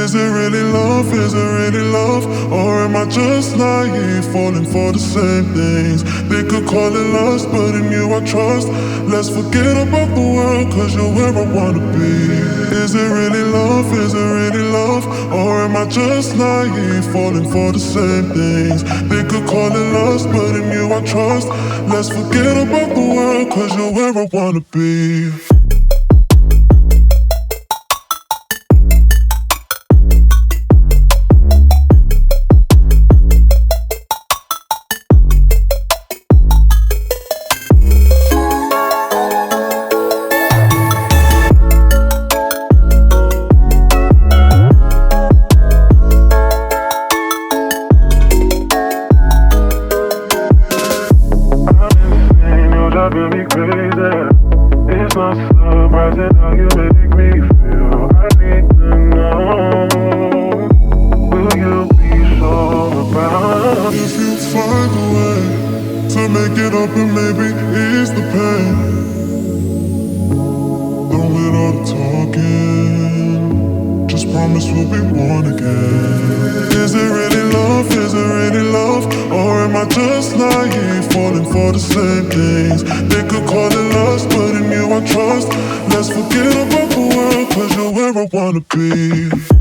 Is it really love? Is it really love? Or am I just naive, falling for the same things? They could call it lust, but in you I trust. Let's forget about the world, cause you're where I wanna be. Is it really love? Is it really love? Or am I just naive, falling for the same things? They could call it lust, but in you I trust. Let's forget about the world, cause you're where I wanna be. Driving me crazy. It's not surprising how you make me feel. I need to know, will you be so about? If you find a way to make it up and maybe ease the pain, done with all the talking, just promise we'll be one again. Is it really love? Is it really love? Or am I just naive, falling for the same things? They could call it lust, but in you I trust. Let's forget about the world, cause you're where I wanna be.